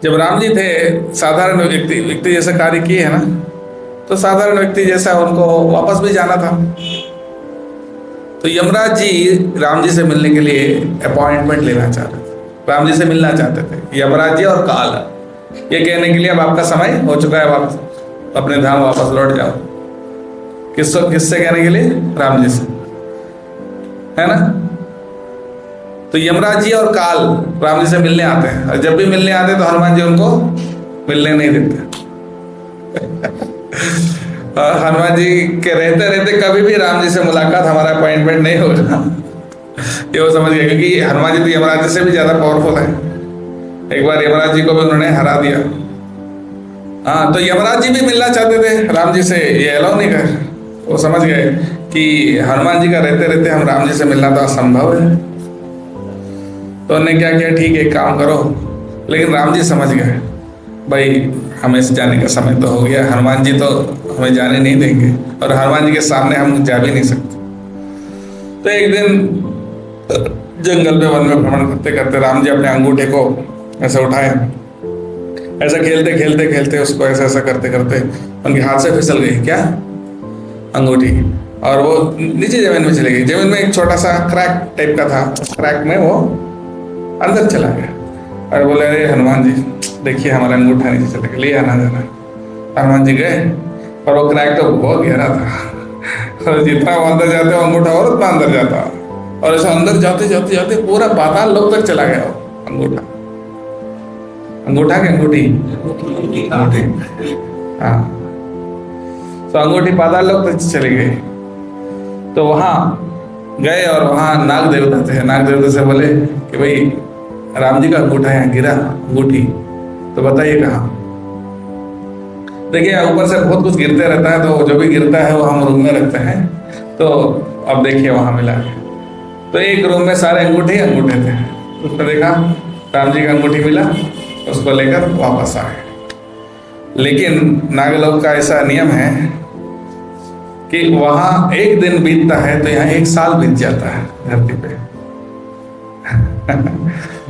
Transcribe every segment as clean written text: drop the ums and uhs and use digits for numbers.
जब राम जी थे साधारण व्यक्ति जैसा कार्य किए है ना, तो साधारण व्यक्ति जैसा उनको वापस भी जाना था। तो यमराज जी राम जी से मिलने के लिए अपॉइंटमेंट लेना चाह रहे थे, राम जी से मिलना चाहते थे। यमराज जी और काल ये कहने के लिए अब आपका समय हो चुका है, वापस अपने धाम वापस लौट जाओ। किससे कहने के लिए? राम जी से, है ना। तो यमराज जी और काल राम जी से मिलने आते हैं, और जब भी मिलने आते हैं तो हनुमान जी उनको मिलने नहीं देते। और हनुमान जी के रहते रहते कभी भी राम जी से मुलाकात, हमारा अपॉइंटमेंट नहीं होगा, ये वो समझ गए, क्योंकि हनुमान जी तो यमराज जी से भी ज्यादा पावरफुल है। एक बार यमराज जी को भी उन्होंने हरा दिया। हाँ, तो यमराज जी भी मिलना चाहते थे राम जी से, ये अलाउ नहीं कर। वो समझ गए कि हनुमान जी का रहते रहते हम राम जी से मिलना तो असंभव है। तो उन्होंने क्या किया, ठीक है एक काम करो। लेकिन राम जी समझ गए भाई हमें जाने का समय तो हो गया, हनुमान जी तो हमें जाने नहीं देंगे, और हनुमान जी के सामने हम जा भी नहीं सकते। तो एक दिन जंगल में, वन में भ्रमण करते करते राम जी अपने अंगूठे को ऐसे उठाए, ऐसा खेलते खेलते खेलते उसको ऐसा करते करते उनके हाथ से फिसल गई क्या, अंगूठी, और वो नीचे जमीन में चली गई। जमीन में एक छोटा सा क्रैक टाइप का था, उस क्रैक में वो अंदर चला गया। और बोले अरे हनुमान जी देखिए हमारा अंगूठा नीचे चला गया, ले आना जाना। हनुमान जी गए, और वो क्रैक तो बहुत गहरा था, और जितना वो अंदर जाते वो अंगूठा और उतना अंदर जाता, और ऐसा अंदर जाते जाते जाते पूरा पाताल लोक तक चला गया वो अंगूठा। अंगूठा की अंगूठी, हाँ, तो अंगूठी पाताल लोक तक चली गई। तो वहां गए, और वहां नाग देवता थे। नाग देवता से बोले कि भाई राम जी का अंगूठा यहाँ गिरा, अंगूठी, तो बताइए कहाँ। देखिए ऊपर से बहुत कुछ गिरते रहता है, तो जो भी गिरता है वो हम रूम में रखते हैं। तो अब देखिए वहां मिला। तो एक रूम में सारे अंगूठे थे। उसने देखा राम जी का अंगूठी मिला, उसको लेकर वापस आए। लेकिन नागलोक का ऐसा नियम है कि वहां एक दिन बीतता है तो यहाँ एक साल बीत जाता है धरती पे।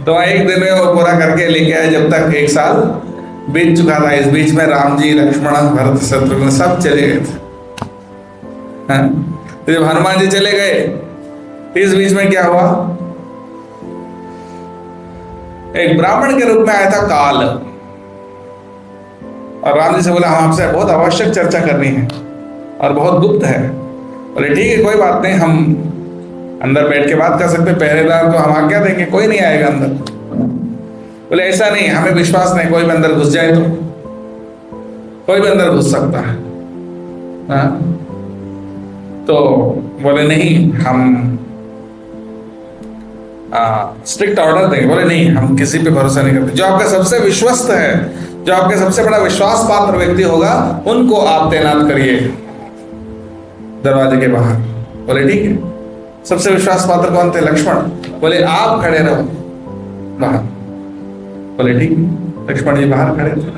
तो वहां एक दिन में वो पूरा करके लेके आए, जब तक एक साल बीत चुका था। इस बीच में राम जी, लक्ष्मण, भरत, शत्रुघ्न सब चले गए थे। तो जब हनुमान जी चले गए, इस बीच में क्या हुआ, एक ब्राह्मण के रूप में आया था काल, और राम जी से बोला हम आपसे बहुत आवश्यक चर्चा करनी है और बहुत गुप्त है। बोले ठीक है कोई बात नहीं, हम अंदर बैठ के बात कर सकते, पहरेदार को हम आज्ञा देंगे, कोई नहीं आएगा अंदर। बोले ऐसा नहीं, हमें विश्वास नहीं, कोई भी अंदर घुस जाए तो, कोई भी अंदर घुस सकता है। हाँ? तो बोले नहीं, हम स्ट्रिक्ट ऑर्डर देंगे। बोले नहीं, हम किसी पे भरोसा नहीं करते, जो आपका सबसे विश्वस्त है, जो आपके सबसे बड़ा विश्वास पात्र व्यक्ति होगा, उनको आप तैनात करिए दरवाजे के बाहर। बोले ठीक है। सबसे विश्वास पात्र कौन थे? लक्ष्मण। बोले आप खड़े रहो बाहर। बोले ठीक है। लक्ष्मण जी बाहर खड़े थे,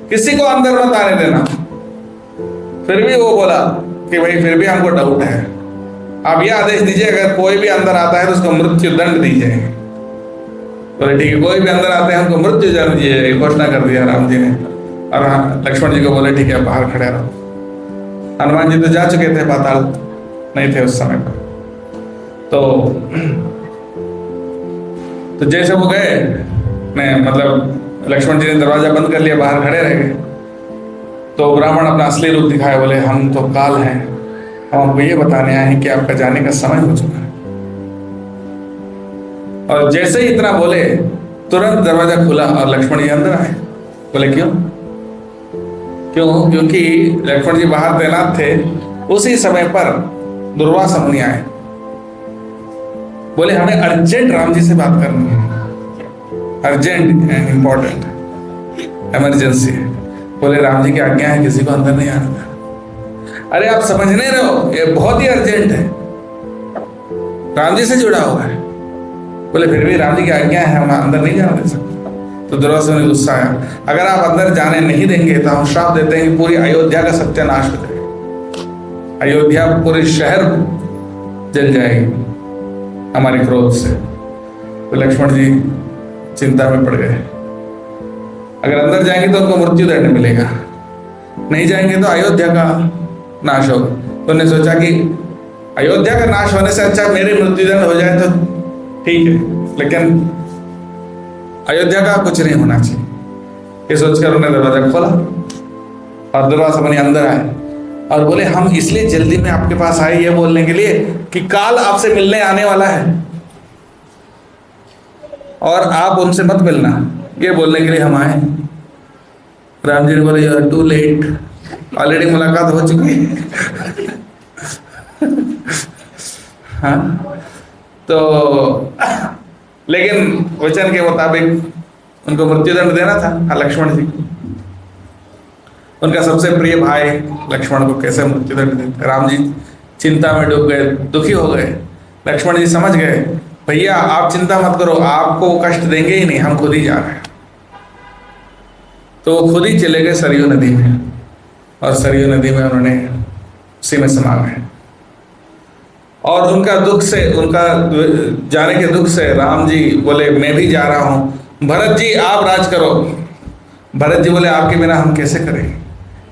किसी को अंदर मत आने देना। फिर भी वो बोला कि भाई फिर भी हमको डाउट है, आप ये आदेश दीजिए अगर कोई भी अंदर आता है तो उसको मृत्यु दंड दीजिए। बोले ठीक है, कोई भी अंदर आते हैं हमको मृत्यु दंड दीजिए, घोषणा कर दिया राम जी ने। और लक्ष्मण जी को बोले ठीक है बाहर खड़े रहो। हनुमान जी तो जा चुके थे, पाताल नहीं थे उस समय पर। तो जैसे वो गए, मतलब लक्ष्मण जी ने दरवाजा बंद कर लिया, बाहर खड़े रह गए। तो ब्राह्मण अपना असली रूप दिखाया, बोले हम तो काल हैं, हम आपको ये बताने आए हैं कि आपका जाने का समय हो चुका है। और जैसे ही इतना बोले, तुरंत दरवाजा खुला और लक्ष्मण जी अंदर आए। बोले क्यों? क्योंकि लक्ष्मण जी बाहर तैनात थे। उसी समय पर दुर्वासा मुनि आए। बोले हमें अर्जेंट राम जी से बात करनी है, अर्जेंट एंड इंपॉर्टेंट, इमरजेंसी है। बोले राम जी की आज्ञा है किसी को अंदर नहीं आना था। अरे आप समझ नहीं रहे हो, ये बहुत ही अर्जेंट है, राम जी से जुड़ा हुआ है। बोले फिर भी राम जी की आज्ञा है, हम अंदर नहीं जाने दे सकते। तो दुर्वासा मुनि गुस्सा आया, अगर आप अंदर जाने नहीं देंगे तो हम श्राप देते हैं कि पूरी अयोध्या का सत्यानाश हो जाएगा, अयोध्या पूरे शहर जल जाएगी हमारे क्रोध से। तो लक्ष्मण जी चिंता में पड़ गए। अगर अंदर जाएंगे तो उनको मृत्यु दंड मिलेगा, नहीं जाएंगे तो अयोध्या का नाश होगा। तो उन्होंने सोचा कि अयोध्या का नाश होने से अच्छा मेरे मृत्युदंड हो जाए तो ठीक है, लेकिन अयोध्या का कुछ नहीं होना चाहिए। ये सोचकर उन्होंने दरवाजा खोला और दुर्वासा मुनि अंदर आए और बोले, हम इसलिए जल्दी में आपके पास आए ये बोलने के लिए कि काल आपसे मिलने आने वाला है और आप उनसे मत मिलना, ये बोलने के लिए हम आए। राम जी ने बोले, you are too late, already मुलाकात हो चुकी है। हाँ, तो लेकिन वचन के मुताबिक उनको मृत्युदंड देना था लक्ष्मण जी। उनका सबसे प्रिय भाई लक्ष्मण को कैसे मृत्युदंड देते। राम जी चिंता में डूब गए, दुखी हो गए। लक्ष्मण जी समझ गए, भैया आप चिंता मत करो, आपको कष्ट देंगे ही नहीं, हम खुद ही जा रहे हैं। तो वो खुद ही चले गए सरयू नदी में, और सरयू नदी में उन्होंने उसी में समा गए। और उनका दुख से, उनका जाने के दुख से राम जी बोले, मैं भी जा रहा हूं, भरत जी आप राज करो। भरत जी बोले, आपके बिना हम कैसे करें,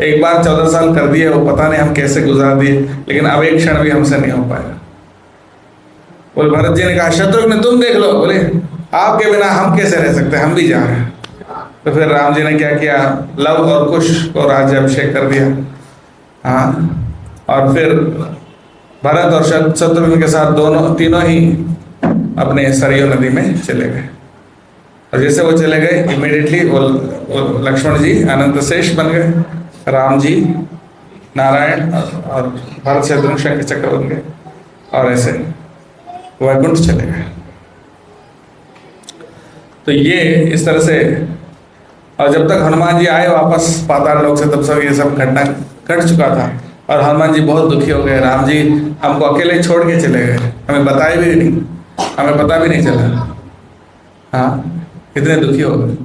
एक बार 14 साल कर दिए, वो पता नहीं हम कैसे गुजार दिए, लेकिन अब एक क्षण भी हमसे नहीं हो पाएगा। बोले भरत जी ने कहा, शत्रुघ्न तुम देख लो। बोले आपके बिना हम कैसे रह सकते, हम भी जा रहे हैं। तो फिर राम जी ने क्या किया, लव और कुश को राज्याभिषेक कर दिया। हाँ, और फिर भरत और शत्रुघ्न के साथ तीनों ही अपने सरयू नदी में चले गए। और जैसे वो चले गए, इमीडिएटली वो लक्ष्मण जी अनंत शेष बन गए, राम जी नारायण और भरत शत्रुघ्न शंख चक्र बन गए, और ऐसे वैकुंठ चले गए। तो ये इस तरह से, और जब तक हनुमान जी आए वापस पाताल लोक से, तब सब ये सब घटना घट चुका था। और हनुमान जी बहुत दुखी हो गए, राम जी हमको अकेले छोड़ के चले गए, हमें बताए भी नहीं, हमें पता भी नहीं चला। हाँ, इतने दुखी हो गए।